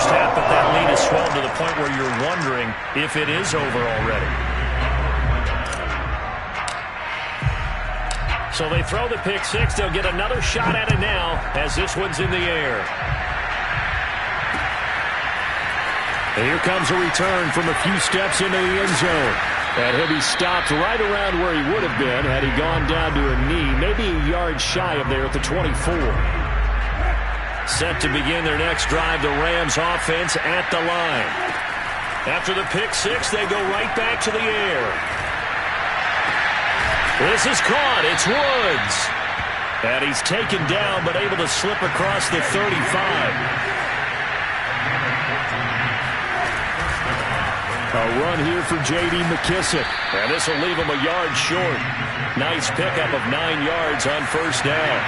first half, but that lead has swelled to the point where you're wondering if it is over already. So they throw the pick six. They'll get another shot at it now as this one's in the air. Here comes a return from a few steps into the end zone. And he'll be stopped right around where he would have been had he gone down to a knee, maybe a yard shy of there at the 24. Set to begin their next drive, the Rams offense at the line. After the pick six, they go right back to the air. This is caught. It's Woods. And he's taken down but able to slip across the 35. A run here for J.D. McKissick. And this will leave him a yard short. Nice pickup of 9 yards on first down.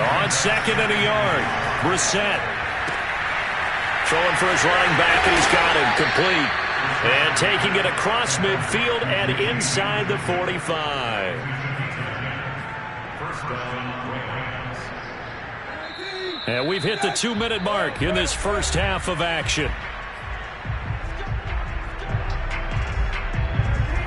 On second and a yard, Brissett. Throwing for his running back, and he's got him complete. And taking it across midfield and inside the 45. First down. And we've hit the 2-minute mark in this first half of action.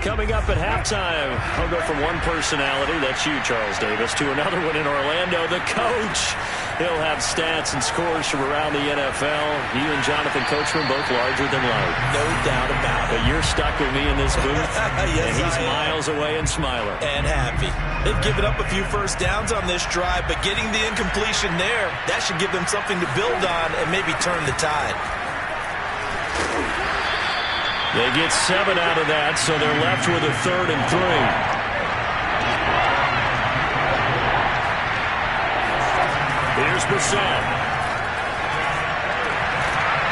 Coming up at halftime, I'll go from one personality, that's you, Charles Davis, to another one in Orlando, the coach. He'll have stats and scores from around the NFL. You and Jonathan Coachman both larger than life. No doubt about it. But you're stuck with me in this booth, yes, and he's miles away and smiling. And happy. They've given up a few first downs on this drive, but getting the incompletion there, that should give them something to build on and maybe turn the tide. They get 7 out of that, so they're left with a 3rd and 3. Here's Brissett.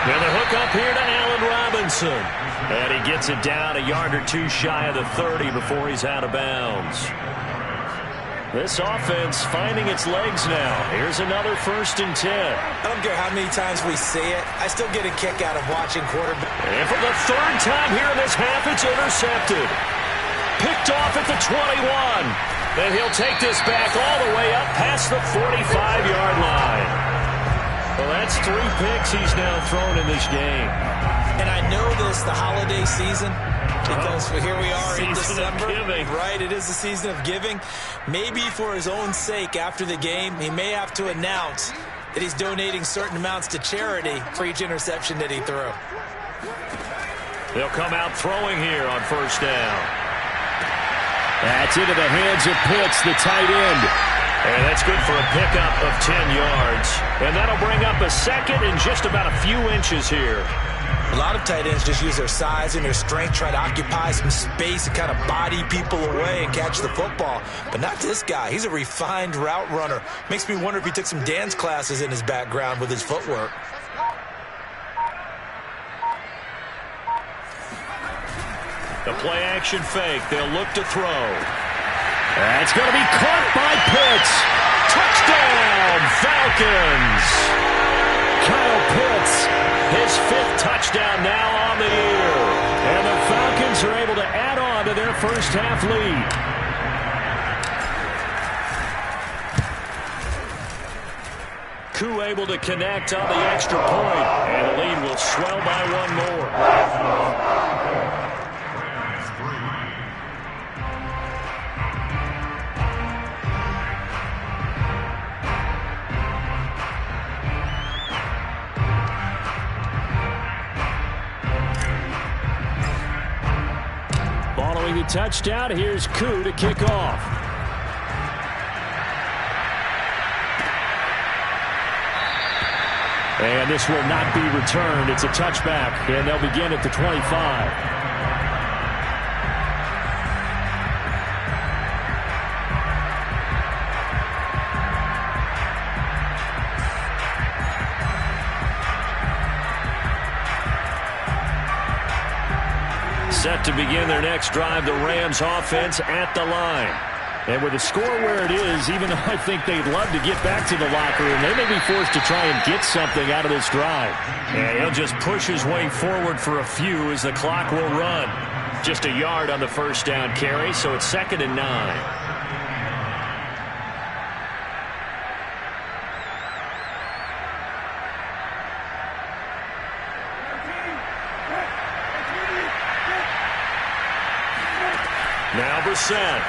And the hook up here to Allen Robinson. And he gets it down a yard or two shy of the 30 before he's out of bounds. This offense finding its legs now. Here's another 1st and 10. I don't care how many times we see it. I still get a kick out of watching quarterback. And for the 3rd time here in this half, it's intercepted. Picked off at the 21. And he'll take this back all the way up past the 45-yard line. Well, that's 3 picks he's now thrown in this game. And I know this, the holiday season, because here we are in December. Right, it is the season of giving. Maybe for his own sake after the game, he may have to announce that he's donating certain amounts to charity for each interception that he threw. They'll come out throwing here on first down. That's into the hands of Pitts, the tight end. And that's good for a pickup of 10 yards. And that'll bring up a 2nd and just about a few inches here. A lot of tight ends just use their size and their strength, try to occupy some space and kind of body people away and catch the football. But not this guy. He's a refined route runner. Makes me wonder if he took some dance classes in his background with his footwork. The play-action fake. They'll look to throw. That's going to be caught by Pitts. Touchdown, Falcons. Kyle Pitts, his 5th touchdown now on the year. And the Falcons are able to add on to their first half lead. Koo able to connect on the extra point. And the lead will swell by 1 more. Following the touchdown, here's Koo to kick off. And this will not be returned. It's a touchback, and they'll begin at the 25. Set to begin their next drive, the Rams offense at the line. And with the score where it is, even though I think they'd love to get back to the locker room, they may be forced to try and get something out of this drive. And he'll just push his way forward for a few as the clock will run. Just a yard on the first down carry, so it's 2nd and 9. Now Brissett.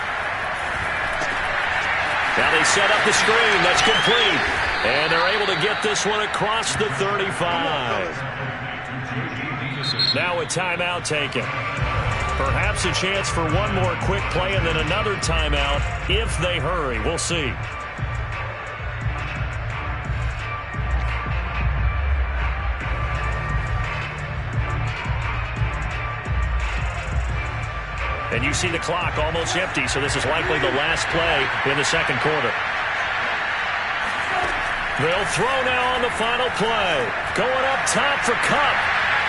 Now they set up the screen. That's complete. And they're able to get this one across the 35. Now a timeout taken. Perhaps a chance for one more quick play and then another timeout if they hurry. We'll see. And you see the clock almost empty, so this is likely the last play in the second quarter. They'll throw now on the final play. Going up top for Kupp.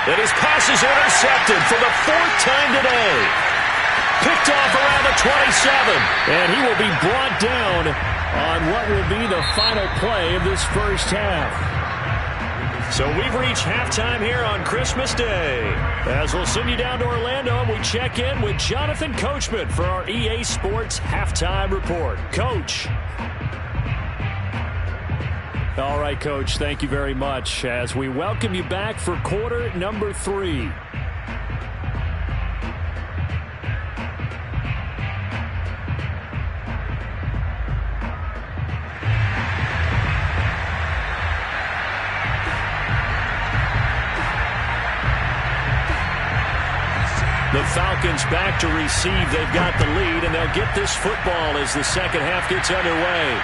And his pass is intercepted for the fourth time today. Picked off around the 27. And he will be brought down on what will be the final play of this first half. So we've reached halftime here on Christmas Day. As we'll send you down to Orlando, and we check in with Jonathan Coachman for our EA Sports Halftime Report. Coach. All right, Coach, thank you very much as we welcome you back for quarter number 3. The Falcons back to receive. They've got the lead, and they'll get this football as the second half gets underway.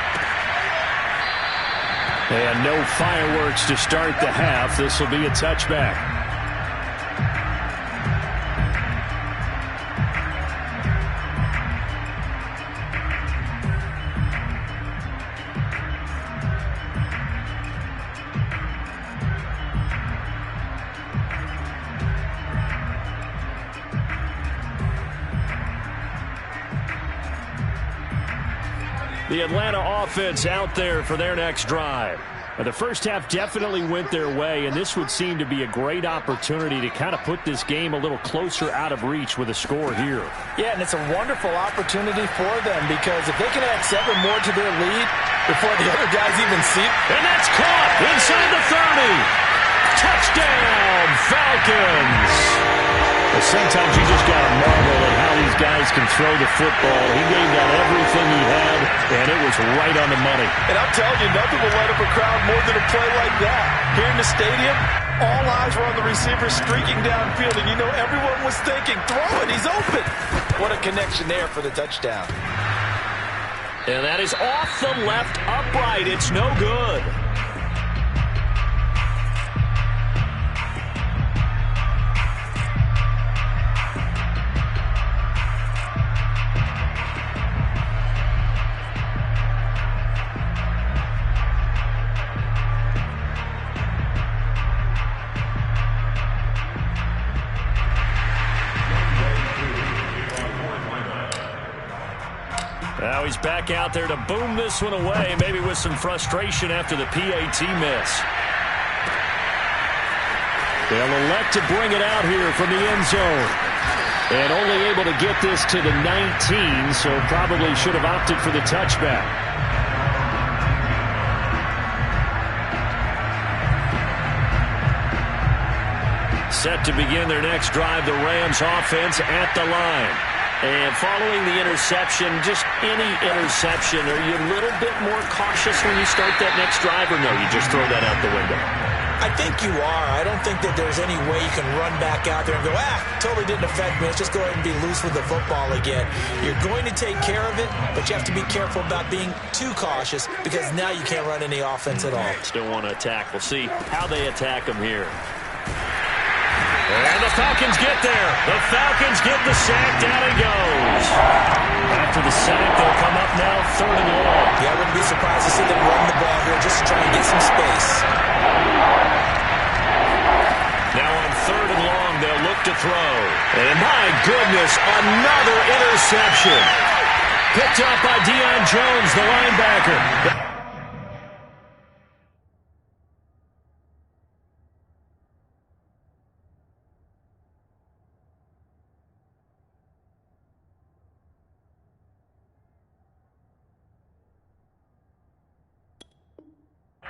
And no fireworks to start the half. This will be a touchback. The Atlanta offense out there for their next drive. The first half definitely went their way, and this would seem to be a great opportunity to kind of put this game a little closer out of reach with a score here. Yeah, and it's a wonderful opportunity for them because if they can add 7 more to their lead before the other guys even see it. And that's caught inside the 30. Touchdown, Falcons. Well, sometimes you just got to marvel at how these guys can throw the football. He gave that everything he had, and it was right on the money. And I'm telling you, nothing will light up a crowd more than a play like that. Here in the stadium, all eyes were on the receiver streaking downfield, and you know everyone was thinking, throw it, he's open. What a connection there for the touchdown. And that is off the left upright. It's no good. Now he's back out there to boom this one away, maybe with some frustration after the PAT miss. They'll elect to bring it out here from the end zone. And only able to get this to the 19, so probably should have opted for the touchback. Set to begin their next drive, the Rams offense at the line. And following the interception, just any interception, are you a little bit more cautious when you start that next drive, or no, you just throw that out the window? I think you are. I don't think that there's any way you can run back out there and go, totally didn't affect me. Let's just go ahead and be loose with the football again. You're going to take care of it, but you have to be careful about being too cautious because now you can't run any offense at all. Still want to attack. We'll see how they attack them here. And the Falcons get there. The Falcons get the sack. Down he goes. After the sack, they'll come up now 3rd and long. Yeah, I wouldn't be surprised to see them run the ball here just to try and get some space. Now on 3rd and long, they'll look to throw. And my goodness, another interception. Picked up by Deion Jones, the linebacker.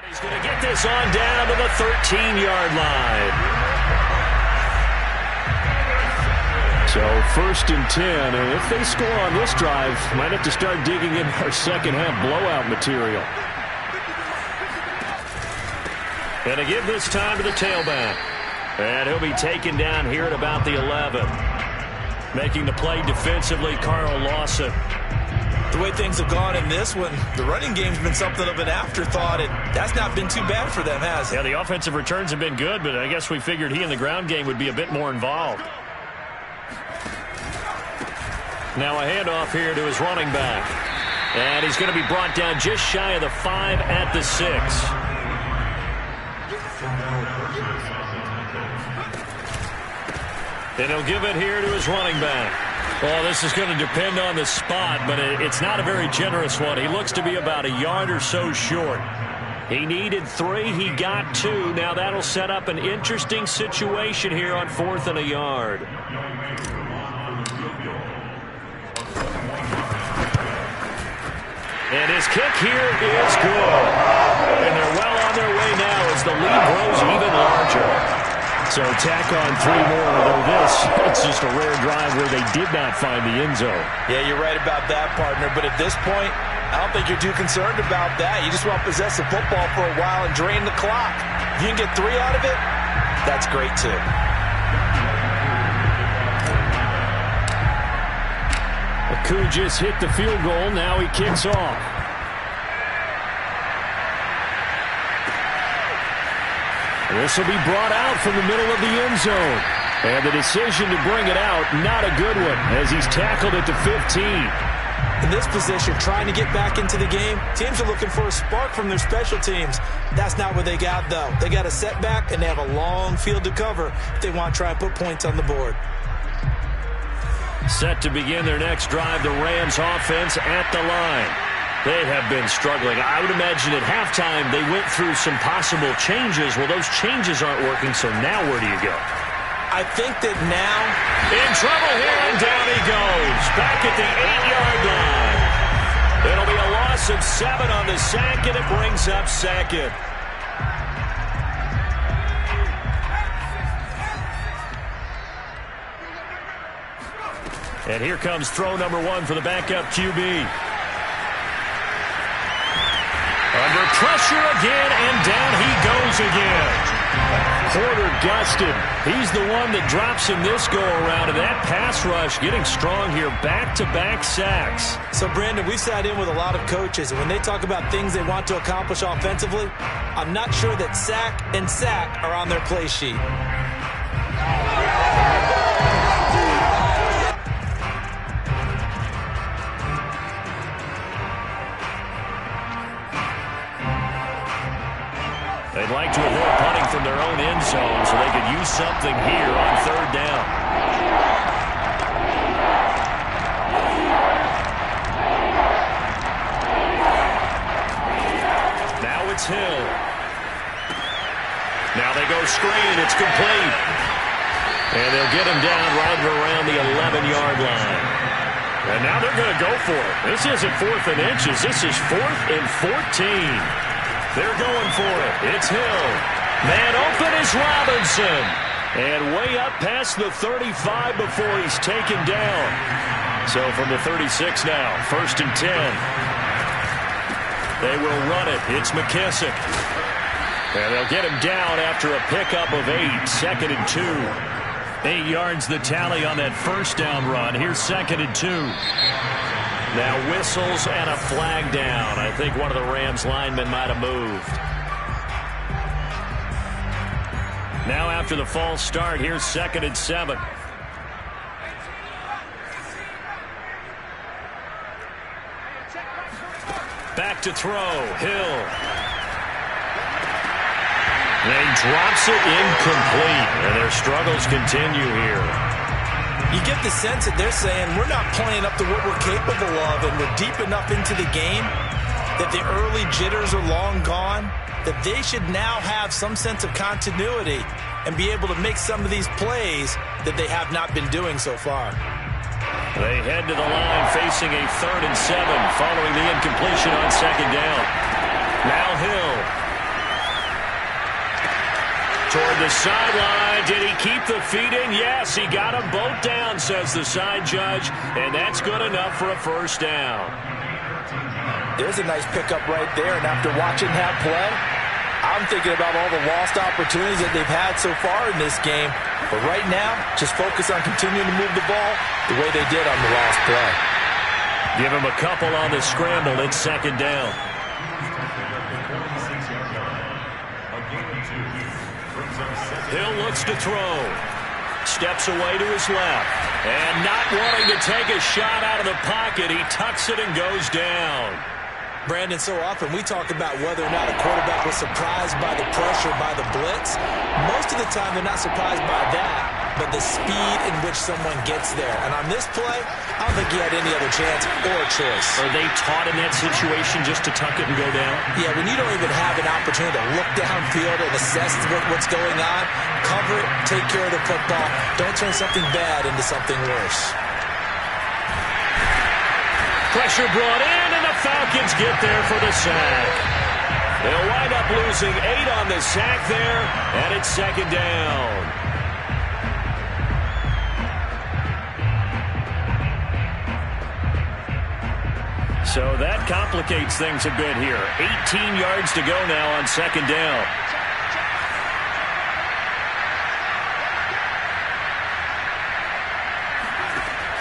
He's going to get this on down to the 13-yard line. So 1st and 10, and if they score on this drive, might have to start digging in our second half blowout material. And to give this time to the tailback. And he'll be taken down here at about the 11. Making the play defensively, Carl Lawson. The way things have gone in this one, the running game's been something of an afterthought, and that's not been too bad for them, has it? Yeah, the offensive returns have been good, but I guess we figured he in the ground game would be a bit more involved. Now a handoff here to his running back. And he's going to be brought down just shy of the 5 at the 6. And he'll give it here to his running back. Well, this is going to depend on the spot, but it's not a very generous one. He looks to be about a yard or so short. He needed 3. He got 2. Now that'll set up an interesting situation here on 4th and a yard. And his kick here is good. And they're well on their way now as the lead grows even larger. So tack on 3 more, although it's just a rare drive where they did not find the end zone. Yeah, you're right about that, partner. But at this point, I don't think you're too concerned about that. You just want to possess the football for a while and drain the clock. If you can get 3 out of it, that's great too. Aku just hit the field goal. Now he kicks off. This will be brought out from the middle of the end zone. And the decision to bring it out, not a good one, as he's tackled at the 15. In this position, trying to get back into the game, teams are looking for a spark from their special teams. That's not what they got, though. They got a setback, and they have a long field to cover if they want to try and put points on the board. Set to begin their next drive, the Rams offense at the line. They have been struggling. I would imagine at halftime they went through some possible changes. Well, those changes aren't working, so now where do you go? I think that now... In trouble here, and down he goes. Back at the 8-yard line. It'll be a loss of 7 on the sack, and it brings up 2nd. And here comes throw number 1 for the backup QB. Under pressure again, and down he goes again. Porter gusted. He's the one that drops in this go-around, and that pass rush getting strong here. Back-to-back sacks. So, Brandon, we've sat in with a lot of coaches, and when they talk about things they want to accomplish offensively, I'm not sure that sack and sack are on their play sheet. They'd like to avoid punting from their own end zone so they could use something here on 3rd down. Now it's Hill. Now they go screen. It's complete. And they'll get him down right around the 11-yard line. And now they're going to go for it. This isn't 4th and inches. This is 4th and 14. They're going for it. It's Hill. Man open is Robinson. And way up past the 35 before he's taken down. So from the 36 now, 1st and 10. They will run it. It's McKissick. And they'll get him down after a pickup of 8. 2nd and 2. 8 yards the tally on that 1st down run. Here's 2nd and 2. Now whistles and a flag down. I think one of the Rams linemen might have moved. Now after the false start, here's 2nd and 7. Back to throw. Hill. And he drops it incomplete. And their struggles continue here. You get the sense that they're saying we're not playing up to what we're capable of, and we're deep enough into the game that the early jitters are long gone, that they should now have some sense of continuity and be able to make some of these plays that they have not been doing so far. They head to the line facing a 3rd and 7 following the incompletion on 2nd down. Now Hill. Toward the sideline. Did he keep the feet in? Yes, he got them both down, says the side judge. And that's good enough for a first down. There's a nice pickup right there. And after watching that play, I'm thinking about all the lost opportunities that they've had so far in this game. But right now, just focus on continuing to move the ball the way they did on the last play. Give him a couple on the scramble. It's second down. Hill looks to throw. Steps away to his left. And not wanting to take a shot out of the pocket, he tucks it and goes down. Brandon, so often we talk about whether or not a quarterback was surprised by the pressure, by the blitz. Most of the time they're not surprised by that, but the speed in which someone gets there. And on this play, I don't think he had any other chance or choice. Are they taught in that situation just to tuck it and go down? Yeah, when you don't even have an opportunity to look downfield and assess what's going on, cover it, take care of the football. Don't turn something bad into something worse. Pressure brought in, and the Falcons get there for the sack. They'll wind up losing 8 on the sack there, and it's second down. So that complicates things a bit here. 18 yards to go now on second down.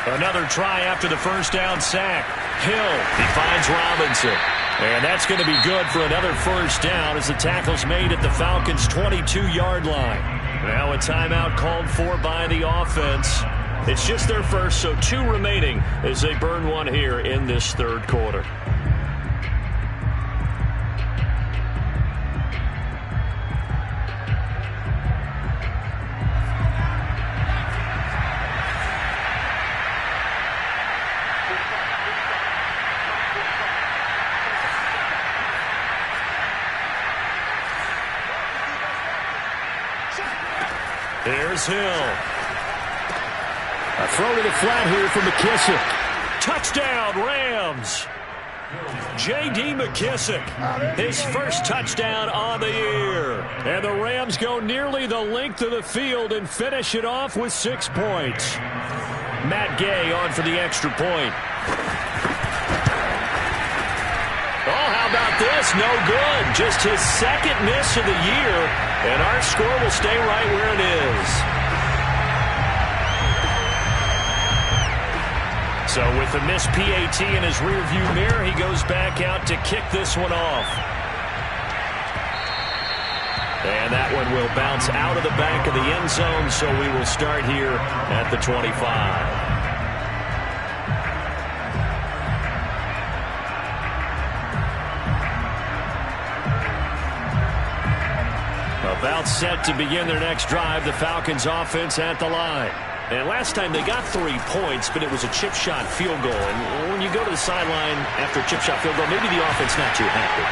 Another try after the first down sack. Hill, he finds Robinson. And that's going to be good for another first down as the tackle's made at the Falcons' 22-yard line. Now a timeout called for by the offense. It's just their first, so 2 remaining as they burn one here in this third quarter. Here's Hill. A throw to the flat here from McKissick. Touchdown, Rams. J.D. McKissick, his first touchdown on the year. And the Rams go nearly the length of the field and finish it off with 6 points. Matt Gay on for the extra point. Oh, how about this? No good. Just his second miss of the year, and our score will stay right where it is. So with the missed PAT in his rearview mirror, he goes back out to kick this one off. And that one will bounce out of the back of the end zone, so we will start here at the 25. About set to begin their next drive, the Falcons offense at the line. And last time they got 3 points, but it was a chip shot field goal. And when you go to the sideline after a chip shot field goal, maybe the offense not too happy.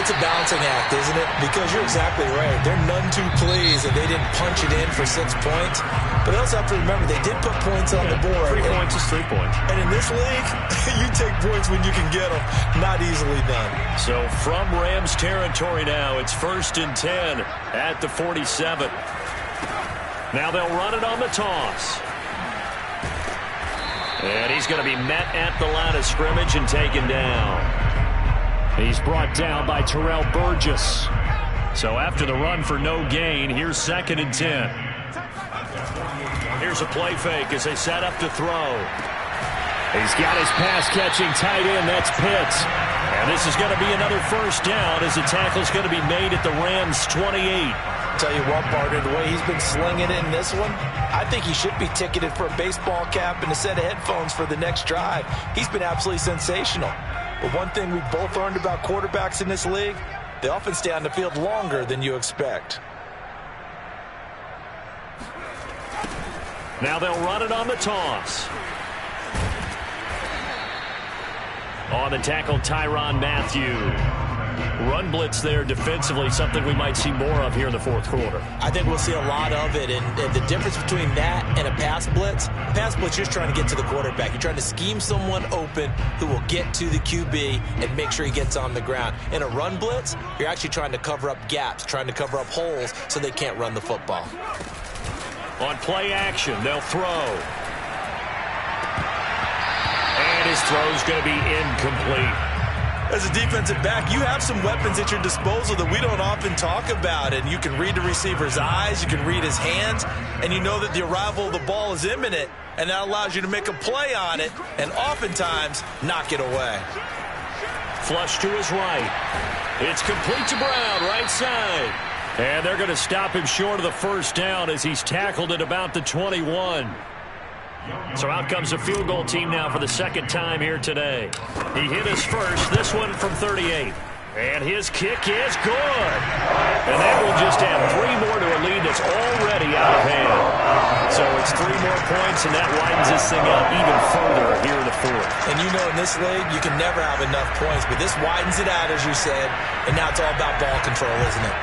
It's a balancing act, isn't it? Because you're exactly right. They're none too pleased that they didn't punch it in for 6 points. But they also have to remember they did put points on the board. 3 points is 3 points. And in this league, you take points when you can get them. Not easily done. So from Rams territory now, it's 1st and 10 at the 47. Now they'll run it on the toss. And he's going to be met at the line of scrimmage and taken down. He's brought down by Terrell Burgess. So after the run for no gain, here's 2nd and 10. Here's a play fake as they set up to throw. He's got his pass-catching tight end. That's Pitts. And this is going to be another first down as the tackle's going to be made at the Rams' 28. Tell you what, partner, the way he's been slinging it in this one, I think he should be ticketed for a baseball cap and a set of headphones for the next drive. He's been absolutely sensational. But one thing we've both learned about quarterbacks in this league, they often stay on the field longer than you expect. Now they'll run it on the toss. On the tackle, Tyrann Mathieu. Run blitz there defensively, something we might see more of here in the fourth quarter. I think we'll see a lot of it, and the difference between that and a pass blitz, you're just trying to get to the quarterback. You're trying to scheme someone open who will get to the QB and make sure he gets on the ground. In a run blitz, you're actually trying to cover up gaps, trying to cover up holes so they can't run the football. On play action, they'll throw. And his throw's going to be incomplete. As a defensive back, you have some weapons at your disposal that we don't often talk about. And you can read the receiver's eyes, you can read his hands, and you know that the arrival of the ball is imminent. And that allows you to make a play on it and oftentimes knock it away. Flush to his right. It's complete to Brown, right side. And they're going to stop him short of the first down as he's tackled at about the 21. So out comes a field goal team now for the second time here today. He hit us first, this one from 38. And his kick is good. And that will just add 3 more to a lead that's already out of hand. So it's 3 more points, and that widens this thing out even further here in the fourth. And you know in this league, you can never have enough points, but this widens it out, as you said, and now it's all about ball control, isn't it?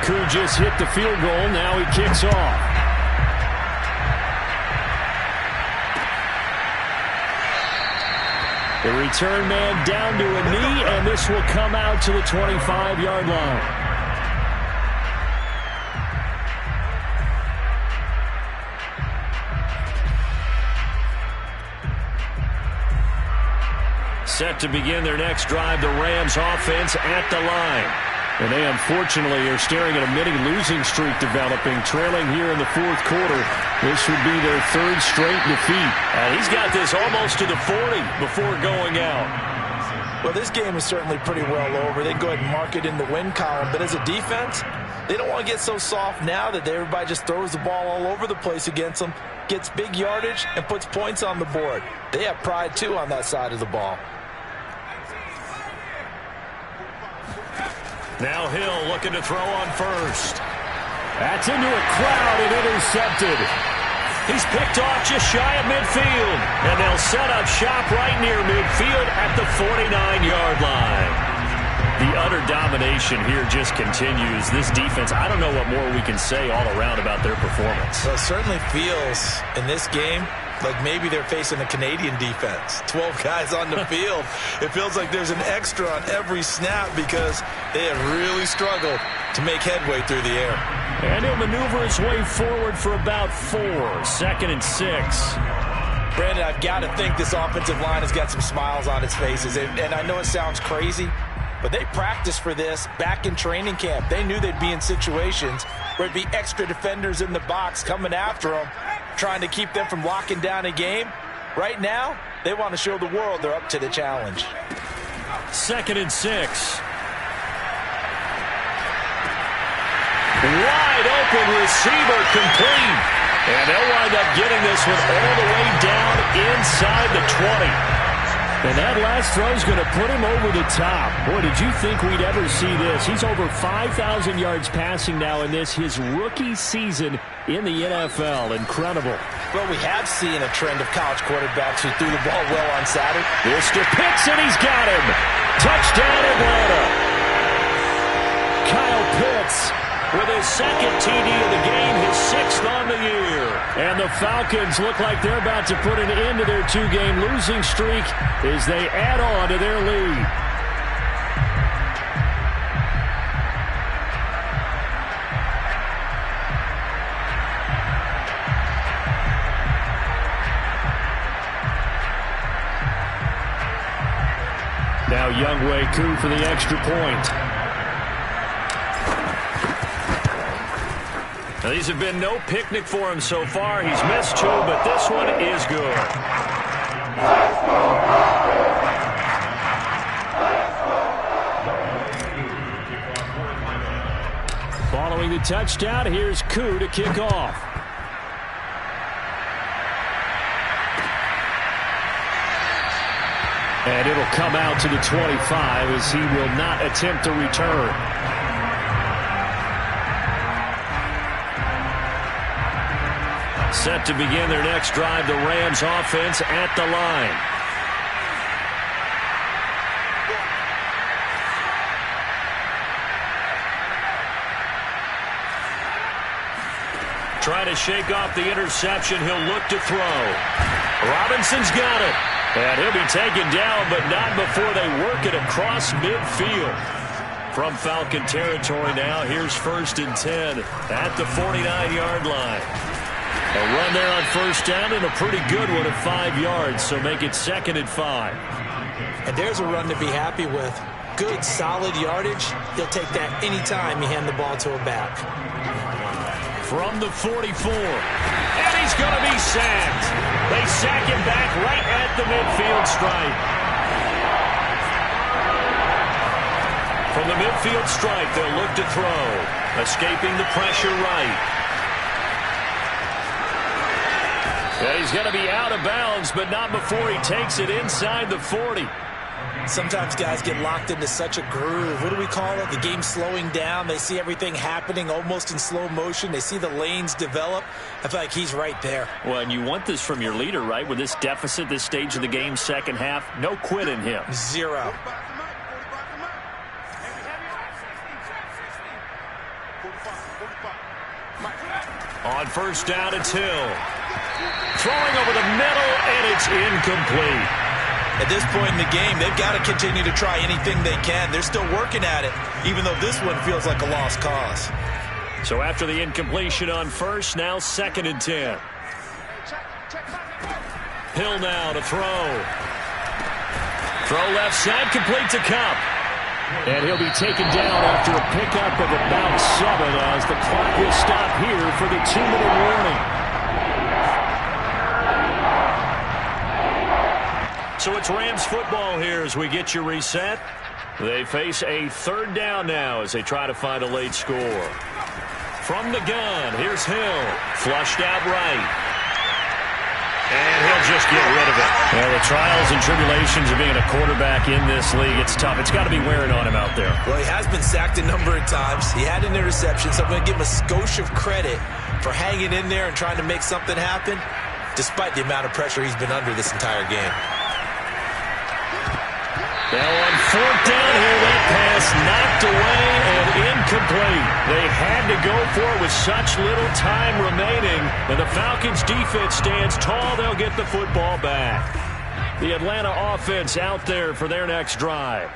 Koo just hit the field goal. Now he kicks off. The return man down to a knee, and this will come out to the 25-yard line. Set to begin their next drive, the Rams offense at the line. And they, unfortunately, are staring at a mini losing streak developing, trailing here in the fourth quarter. This would be their 3rd straight defeat. And he's got this almost to the 40 before going out. Well, this game is certainly pretty well over. They can go ahead and mark it in the win column. But as a defense, they don't want to get so soft now that everybody just throws the ball all over the place against them, gets big yardage, and puts points on the board. They have pride, too, on that side of the ball. Now Hill looking to throw on first. That's into a crowd and intercepted. He's picked off just shy of midfield. And they'll set up shop right near midfield at the 49-yard line. The utter domination here just continues. This defense, I don't know what more we can say all around about their performance. Well, it certainly feels in this game like maybe they're facing a Canadian defense. 12 guys on the field. It feels like there's an extra on every snap because they have really struggled to make headway through the air. And he'll maneuver his way forward for about 4. 2nd and 6. Brandon, I've got to think this offensive line has got some smiles on its faces. And I know it sounds crazy, but they practiced for this back in training camp. They knew they'd be in situations where it'd be extra defenders in the box coming after them, trying to keep them from locking down a game. Right now, they want to show the world they're up to the challenge. 2nd and 6. Wide open receiver complete. And they'll wind up getting this one all the way down inside the 20. And that last throw is going to put him over the top. Boy, did you think we'd ever see this? He's over 5,000 yards passing now in this, his rookie season in the NFL. Incredible. Well, we have seen a trend of college quarterbacks who threw the ball well on Saturday. Mr. Pitts, and he's got him. Touchdown, Atlanta. Kyle Pitts with his 2nd TD of the game, his 6th on the year. And the Falcons look like they're about to put an end to their 2-game losing streak as they add on to their lead. Now Younghoe Koo for the extra point. Now, these have been no picnic for him so far. He's missed 2, but this one is good. Following the touchdown, here's Koo to kick off. And it'll come out to the 25 as he will not attempt to return. Set to begin their next drive, the Rams offense at the line. Trying to shake off the interception. He'll look to throw. Robinson's got it. And he'll be taken down, but not before they work it across midfield. From Falcon territory now, here's 1st and 10 at the 49-yard line. A run there on 1st down and a pretty good one at 5 yards, so make it 2nd and 5. And there's a run to be happy with. Good, solid yardage. He'll take that anytime you hand the ball to a back. From the 44, and he's going to be sacked. They sack him back right at the midfield stripe. From the midfield stripe, they'll look to throw. Escaping the pressure right. And he's going to be out of bounds, but not before he takes it inside the 40. Sometimes guys get locked into such a groove. What do we call it? The game slowing down. They see everything happening almost in slow motion. They see the lanes develop. I feel like he's right there. Well, and you want this from your leader, right? With this deficit, this stage of the game, second half, no quit in him. Zero. On 1st down, it's Hill. Throwing over the middle, and it's incomplete. At this point in the game, they've got to continue to try anything they can. They're still working at it, even though this one feels like a lost cause. So after the incompletion on 1st, now 2nd and 10. Hill now to throw. Throw left side, complete to Cup. And he'll be taken down after a pickup of about 7 as the clock will stop here for the 2-minute warning. So it's Rams football here as we get you reset. They face a 3rd down now as they try to find a late score. From the gun, here's Hill. Flushed out right. And he'll just get rid of it. Well, the trials and tribulations of being a quarterback in this league, it's tough. It's got to be wearing on him out there. Well, he has been sacked a number of times. He had an interception, so I'm going to give him a skosh of credit for hanging in there and trying to make something happen, despite the amount of pressure he's been under this entire game. Now on 4th down here, that pass knocked away and incomplete. They had to go for it with such little time remaining. And the Falcons defense stands tall. They'll get the football back. The Atlanta offense out there for their next drive.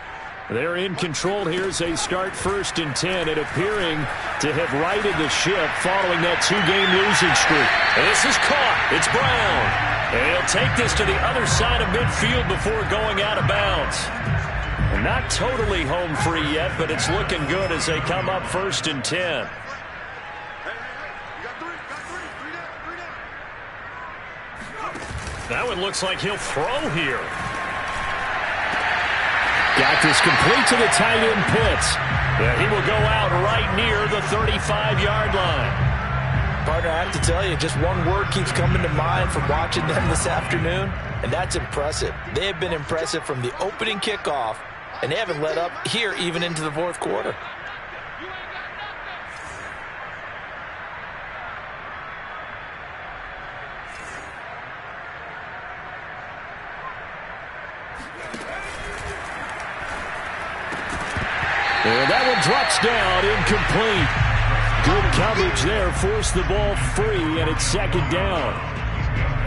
They're in control here as they start 1st and 10 and appearing to have righted the ship following that 2-game losing streak. And this is caught. It's Brown. And he'll take this to the other side of midfield before going out of bounds. And not totally home free yet, but it's looking good as they come up 1st and 10. That one looks like he'll throw here. Got this complete to the tight end Pitts. Yeah, he will go out right near the 35-yard line. Partner, I have to tell you, just one word keeps coming to mind from watching them this afternoon, and that's impressive. They have been impressive from the opening kickoff, and they haven't let up here even into the 4th quarter. And that one drops down, incomplete. Good coverage there, forced the ball free, and it's 2nd down.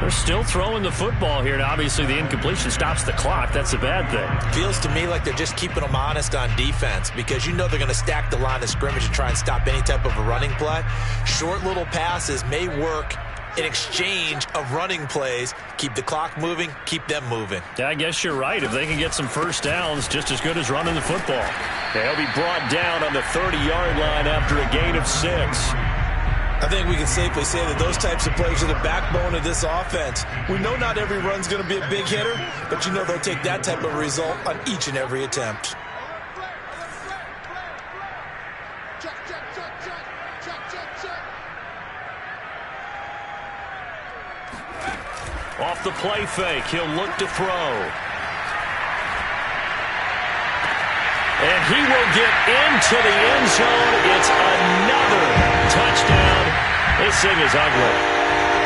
They're still throwing the football here, and obviously the incompletion stops the clock. That's a bad thing. Feels to me like they're just keeping them honest on defense because you know they're going to stack the line of scrimmage and try and stop any type of a running play. Short little passes may work in exchange of running plays. Keep the clock moving, keep them moving. Yeah, I guess you're right. If they can get some 1st downs, just as good as running the football. They'll be brought down on the 30-yard line after a gain of 6. I think we can safely say that those types of plays are the backbone of this offense. We know not every run's going to be a big hitter, but you know they'll take that type of result on each and every attempt. Off the play fake, he'll look to throw. And he will get into the end zone. It's another touchdown. This thing is ugly.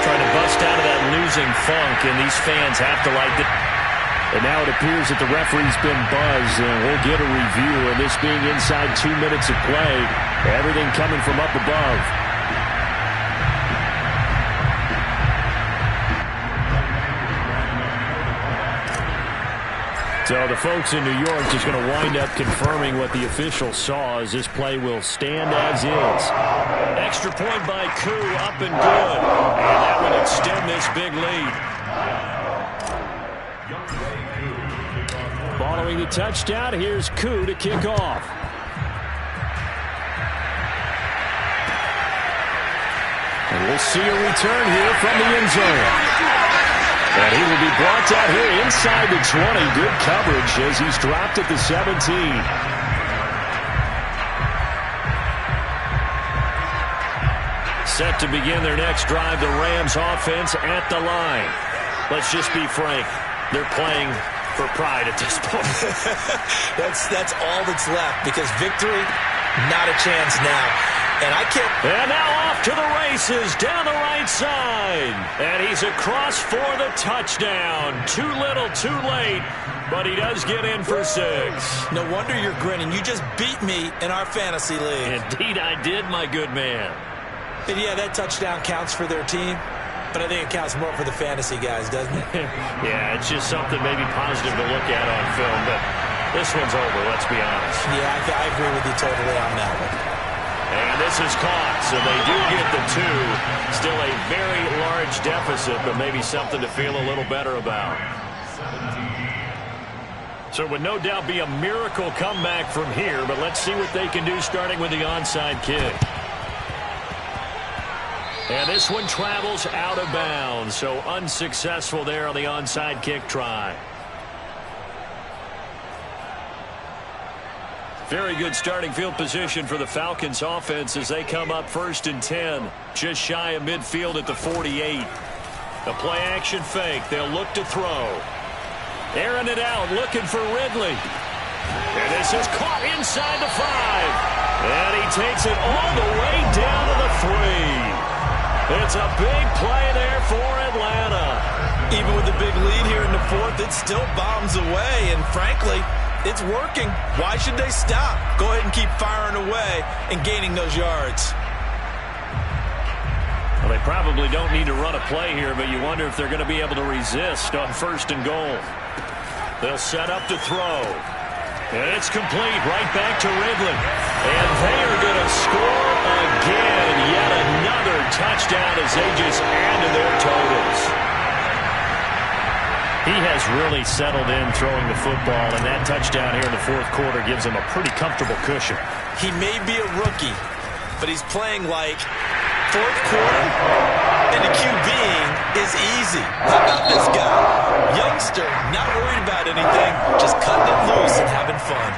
trying to bust out of that losing funk, and these fans have to like it. And now it appears that the referee's been buzzed, and we'll get a review. And this being inside 2 minutes of play, everything coming from up above. So the folks in New York just going to wind up confirming what the officials saw, as this play will stand as is. Extra point by Koo, up and good. And that will extend this big lead. Following the touchdown, here's Koo to kick off. And we'll see a return here from the end zone. And he will be brought down here inside the 20. Good coverage as he's dropped at the 17. Set to begin their next drive, the Rams offense at the line. Let's just be frank. They're playing for pride at this point. That's all that's left, because victory, not a chance now. And I can't. And now off to the races down the right side. And he's across for the touchdown. Too little, too late. But he does get in for 6. No wonder you're grinning. You just beat me in our fantasy league. Indeed I did, my good man. And yeah, that touchdown counts for their team. But I think it counts more for the fantasy guys, doesn't it? Yeah, it's just something maybe positive to look at on film. But this one's over, let's be honest. Yeah, I agree with you totally on that one. And this is caught, so they do get the 2. Still a very large deficit, but maybe something to feel a little better about. So it would no doubt be a miracle comeback from here, but let's see what they can do starting with the onside kick. And this one travels out of bounds, so unsuccessful there on the onside kick try. Very good starting field position for the Falcons offense as they come up 1st and 10. Just shy of midfield at the 48. The play action fake. They'll look to throw. Airing it out, looking for Ridley. And this is caught inside the 5. And he takes it all the way down to the 3. It's a big play there for Atlanta. Even with the big lead here in the 4th, it still bombs away. And frankly, it's working. Why should they stop? Go ahead and keep firing away and gaining those yards. Well, they probably don't need to run a play here, but you wonder if they're going to be able to resist on 1st and goal. They'll set up to throw. And it's complete right back to Ridley. And they are going to score again. Yet another touchdown as they just add to their totals. He has really settled in throwing the football, and that touchdown here in the 4th quarter gives him a pretty comfortable cushion. He may be a rookie, but he's playing like 4th quarter, and the QBing is easy. How about this guy? Youngster, not worried about anything, just cutting it loose and having fun.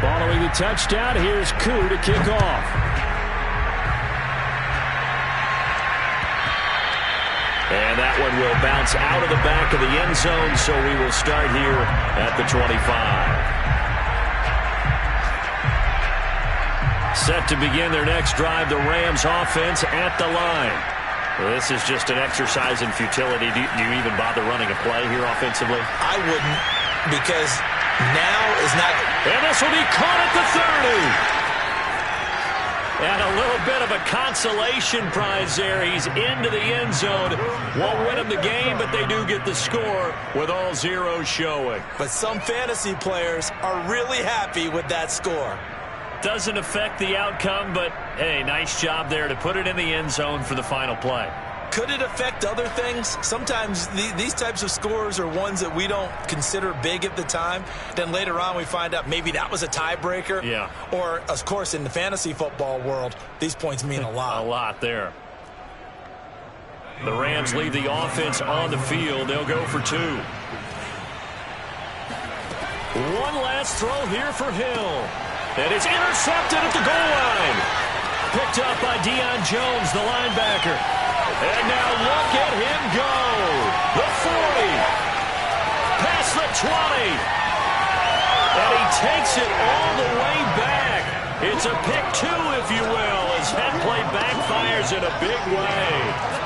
Following the touchdown, here's Koo to kick off. And that one will bounce out of the back of the end zone, so we will start here at the 25. Set to begin their next drive, the Rams offense at the line. Well, this is just an exercise in futility. Do you even bother running a play here offensively? I wouldn't, because now is not. And this will be caught at the 30. And a little bit of a consolation prize there. He's into the end zone. Won't win him the game, but they do get the score with all zeros showing. But some fantasy players are really happy with that score. Doesn't affect the outcome, but, hey, nice job there to put it in the end zone for the final play. Could it affect other things? Sometimes these types of scores are ones that we don't consider big at the time. Then later on we find out maybe that was a tiebreaker. Yeah. Or, of course, in the fantasy football world, these points mean a lot. A lot there. The Rams leave the offense on the field. They'll go for 2. One last throw here for Hill. And it's intercepted at the goal line. Picked up by Deion Jones, the linebacker. And now look at him go. The 40. Past the 20. And he takes it all the way back. It's a pick two, if you will, as that play backfires in a big way.